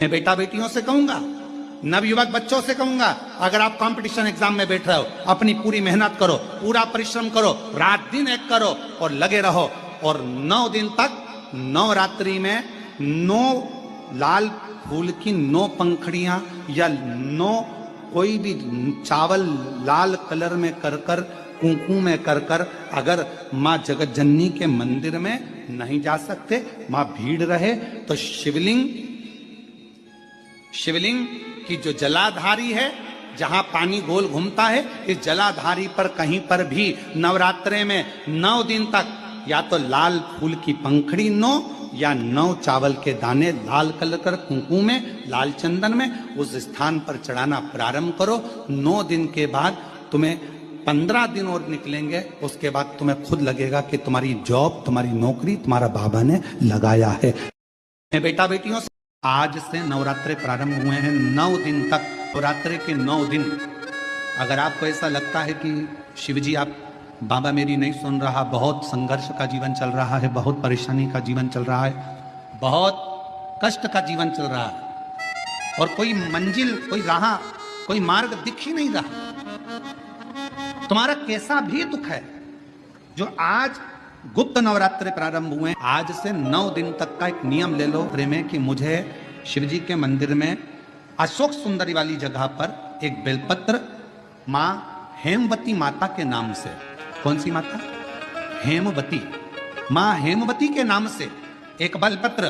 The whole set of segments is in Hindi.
मैं बेटा बेटियों से कहूंगा, नवयुवक बच्चों से कहूंगा, अगर आप कंपटीशन एग्जाम में बैठ रहे हो, अपनी पूरी मेहनत करो, पूरा परिश्रम करो, रात दिन एक करो और लगे रहो। और 9 दिन तक, 9 रात्रि में 9 लाल फूल की 9 पंखड़ियां या 9 कोई भी चावल लाल कलर में कर कर, कुंकू में कर कर, अगर माँ जगत जननी के मंदिर में नहीं जा सकते, माँ भीड़ रहे, तो शिवलिंग की जो जलाधारी है, जहां पानी गोल घूमता है, इस जलाधारी पर कहीं पर भी नवरात्रे में 9 दिन तक या तो लाल फूल की पंखड़ी 9 या 9 चावल के दाने लाल कलर कर कुंकू में, लाल चंदन में उस स्थान पर चढ़ाना प्रारंभ करो। 9 दिन के बाद तुम्हें 15 दिन और निकलेंगे, उसके बाद तुम्हें खुद लगेगा कि तुम्हारी जॉब, तुम्हारी नौकरी तुम्हारा बाबा ने लगाया है। बेटा बेटियों से आज से नवरात्रे प्रारंभ हुए हैं। 9 दिन तक, नवरात्रे के 9 दिन। अगर आपको ऐसा लगता है कि शिवजी आप बाबा मेरी नहीं सुन रहा, बहुत संघर्ष का जीवन चल रहा है, बहुत परेशानी का जीवन चल रहा है, बहुत कष्ट का जीवन चल रहा है और कोई मंजिल, कोई राह, कोई मार्ग दिख ही नहीं रहा, तुम्हारा कैसा भी दुख है, जो आज गुप्त नवरात्रे प्रारंभ हुए, आज से 9 दिन तक का एक नियम ले लो प्रेमे कि मुझे शिवजी के मंदिर में अशोक सुंदरी वाली जगह पर एक बेलपत्र माँ हेमवती माता के नाम से, कौन सी माता? हेमवती, माँ हेमवती के नाम से एक बेलपत्र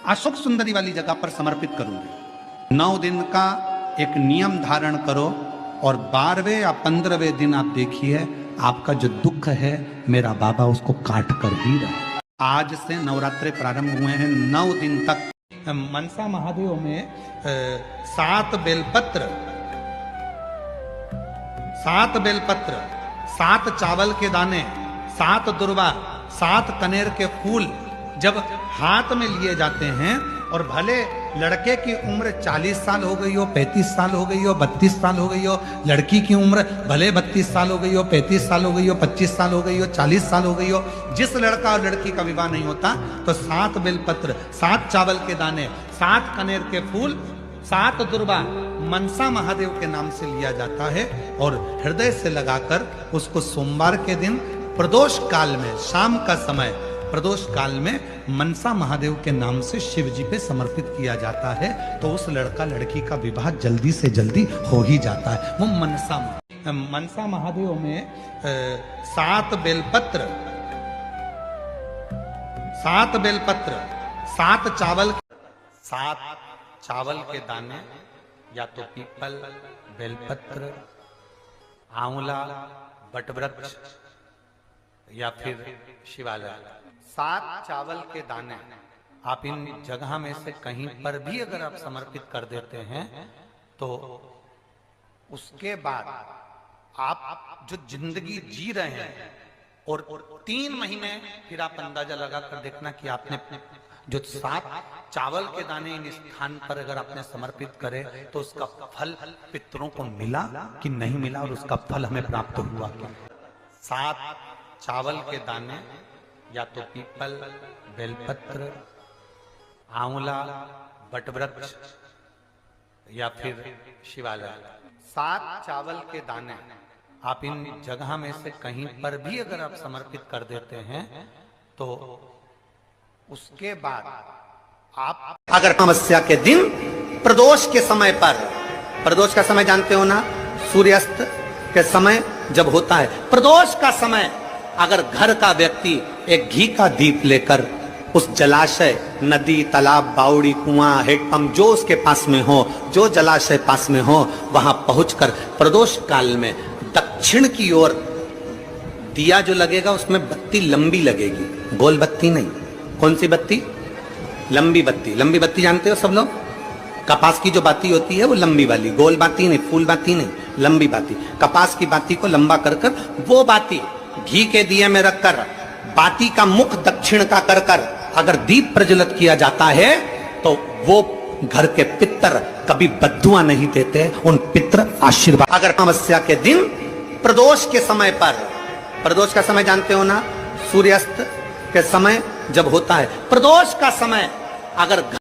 अशोक सुंदरी वाली जगह पर समर्पित करूंगी। 9 दिन का एक नियम धारण करो और 12वें या 15वें दिन आप देखिए आपका जो दुख है मेरा बाबा उसको काट कर ही रहा। आज से नवरात्रे प्रारंभ हुए हैं। 9 दिन तक मनसा महादेव में 7 बेलपत्र, 7 चावल के दाने, 7 दुर्वा, 7 कनेर के फूल जब हाथ में लिए जाते हैं, और भले लड़के की उम्र 40 साल हो गई हो, 35 साल हो गई हो, 32 साल हो गई हो, लड़की की उम्र भले 32 साल हो गई हो, 35 साल हो गई हो, 25 साल हो गई हो, 40 साल हो गई हो, जिस लड़का और लड़की का विवाह नहीं होता, तो 7 बेलपत्र, 7 चावल के दाने, 7 कनेर के फूल, 7 दुर्वा मनसा महादेव के नाम से लिया जाता है और हृदय से लगाकर उसको सोमवार के दिन प्रदोष काल में, शाम का समय प्रदोष काल में मनसा महादेव के नाम से शिव जी पे समर्पित किया जाता है, तो उस लड़का लड़की का विवाह जल्दी से जल्दी हो ही जाता है। वो मनसा महादेव में 7 बेलपत्र, 7 चावल के दाने, या तो पीपल, बेलपत्र, आंवला, बटवृक्ष या फिर शिवालय, 7 चावल के दाने आप इन जगह में से कहीं पर भी अगर आप समर्पित कर देते हैं, तो उसके बाद आप जो जिंदगी जी रहे हैं, और 3 महीने फिर आप अंदाजा लगा कर देखना कि आपने जो 7 चावल के दाने इन स्थान पर अगर आपने समर्पित करे, तो उसका फल पितरों को मिला कि नहीं मिला, और उसका फल हमें प्राप्त हुआ क्या? 7 चावल के दाने, या तो पीपल, बेलपत्र, आंवला, बटवृक्ष या फिर शिवालय, 7 चावल के दाने आप इन जगह में से कहीं पर भी अगर आप समर्पित कर देते हैं, तो उसके बाद आप अगर अमावस्या के दिन प्रदोष के समय पर, प्रदोष का समय जानते हो ना, सूर्यास्त के समय जब होता है प्रदोष का समय, अगर घर का व्यक्ति एक घी का दीप लेकर उस जलाशय, नदी, तालाब, बावड़ी, कुआं, हेडपंप जो उसके पास में हो, जो जलाशय पास में हो, वहां पहुंचकर प्रदोष काल में दक्षिण की ओर दिया जो लगेगा उसमें बत्ती लंबी लगेगी, गोल बत्ती नहीं। कौन सी बत्ती? लंबी बत्ती। लंबी बत्ती जानते हो सब लोग? कपास की जो बाती होती है वो लंबी वाली, गोल बाती नहीं, फूल बाती नहीं, लंबी बाती। कपास की बाती को लंबा कर कर वो बाती घी के दिए में रखकर, बाती का मुख दक्षिण का कर कर अगर दीप प्रज्वलित किया जाता है, तो वो घर के पितर कभी बद्दुआ नहीं देते, उन पितर आशीर्वाद। अगर अमावस्या के दिन प्रदोष के समय पर, प्रदोष का समय जानते हो ना, सूर्यास्त के समय जब होता है प्रदोष का समय, अगर